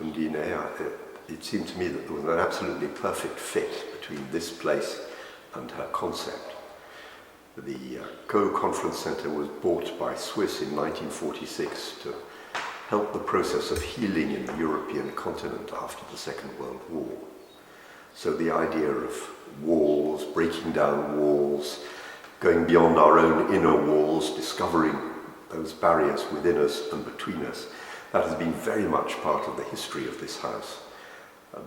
Undine, it seemed to me that there was an absolutely perfect fit between this place and her concept. The CAUX Conference Centre was bought by Swiss in 1946 to help the process of healing in the European continent after the Second World War. So the idea of walls, breaking down walls, going beyond our own inner walls, discovering those barriers within us and between us, that has been very much part of the history of this house.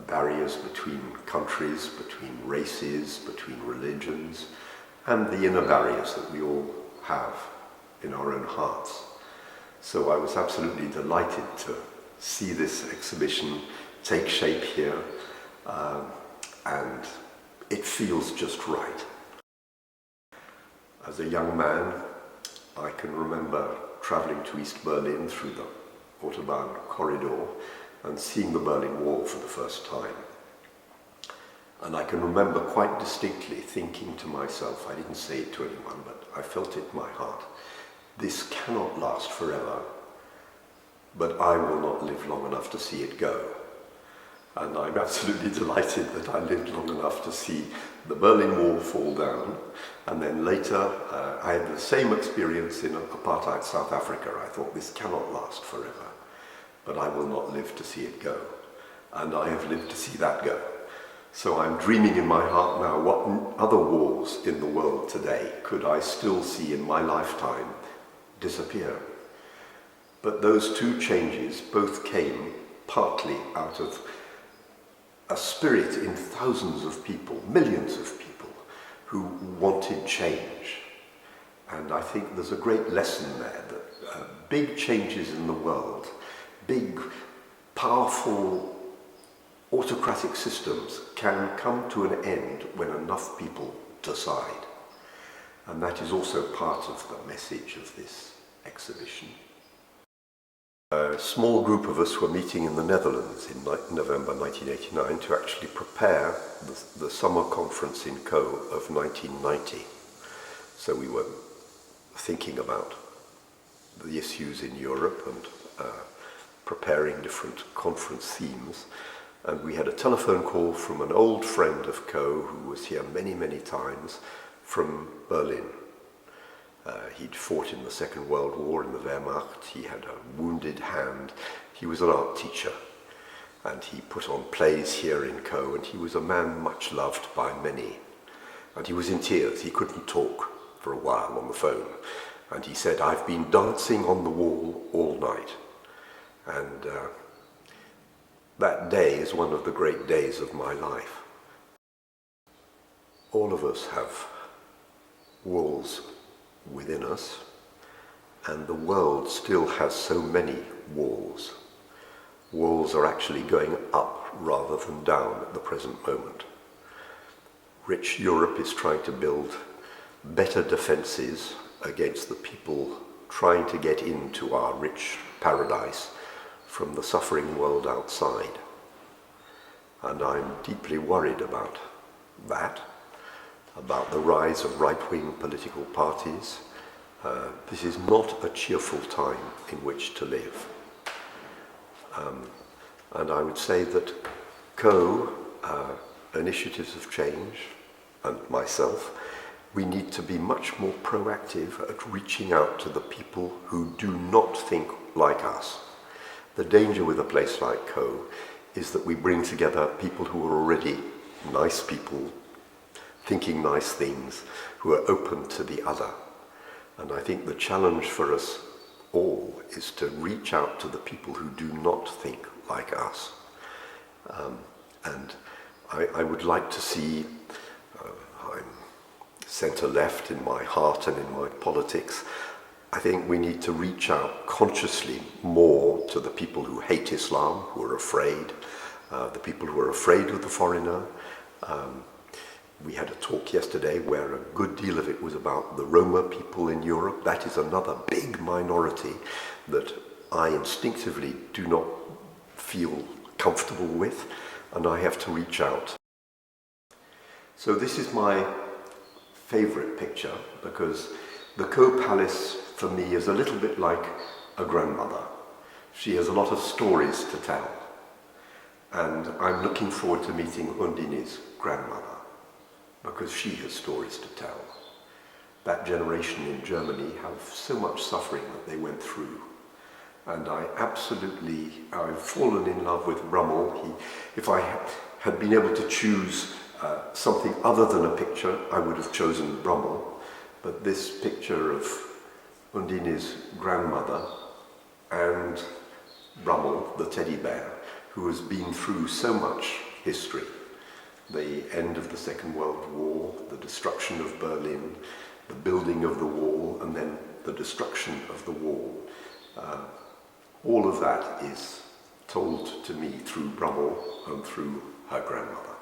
Barriers between countries, between races, between religions, and the inner barriers that we all have in our own hearts. So I was absolutely delighted to see this exhibition take shape here, and it feels just right. As a young man, I can remember traveling to East Berlin through the Autobahn corridor and seeing the Berlin Wall for the first time. And I can remember quite distinctly thinking to myself, I didn't say it to anyone, but I felt it in my heart, this cannot last forever, but I will not live long enough to see it go. And I'm absolutely delighted that I lived long enough to see the Berlin Wall fall down, and then later I had the same experience in apartheid South Africa. I thought, this cannot last forever, but I will not live to see it go. And I have lived to see that go. So I'm dreaming in my heart now, what other walls in the world today could I still see in my lifetime disappear? But those two changes both came partly out of a spirit in thousands of people, millions of people, who wanted change. And I think there's a great lesson there that big changes in the world, big, powerful, autocratic systems can come to an end when enough people decide. And that is also part of the message of this exhibition. A small group of us were meeting in the Netherlands in November 1989 to actually prepare the summer conference in CAUX of 1990. So we were thinking about the issues in Europe and preparing different conference themes. And we had a telephone call from an old friend of CAUX who was here many, many times from Berlin. He'd fought in the Second World War in the Wehrmacht, he had a wounded hand, he was an art teacher, and he put on plays here in CAUX, and he was a man much loved by many. And he was in tears, he couldn't talk for a while on the phone, and he said, I've been dancing on the wall all night. And that day is one of the great days of my life. All of us have walls within us, and the world still has so many walls. Walls are actually going up rather than down at the present moment. Rich Europe is trying to build better defenses against the people trying to get into our rich paradise from the suffering world outside. And I'm deeply worried about that, about the rise of right-wing political parties. This is not a cheerful time in which to live. And I would say that CAUX, Initiatives of Change, and myself, we need to be much more proactive at reaching out to the people who do not think like us. The danger with a place like CAUX is that we bring together people who are already nice people, thinking nice things, who are open to the other. And I think the challenge for us all is to reach out to the people who do not think like us. And I would like to see, I'm centre-left in my heart and in my politics, I think we need to reach out consciously more to the people who hate Islam, who are afraid, the people who are afraid of the foreigner. We had a talk yesterday where a good deal of it was about the Roma people in Europe. That is another big minority that I instinctively do not feel comfortable with, and I have to reach out. So this is my favorite picture, because the CAUX Palace for me is a little bit like a grandmother. She has a lot of stories to tell, and I'm looking forward to meeting Undine's grandmother, because she has stories to tell. That generation in Germany have so much suffering that they went through. And I've fallen in love with Brummel. If I had been able to choose something other than a picture, I would have chosen Brummel. But this picture of Undine's grandmother and Brummel, the teddy bear, who has been through so much history, the end of the Second World War, the destruction of Berlin, the building of the wall, and then the destruction of the wall. All of that is told to me through Brummel and through her grandmother.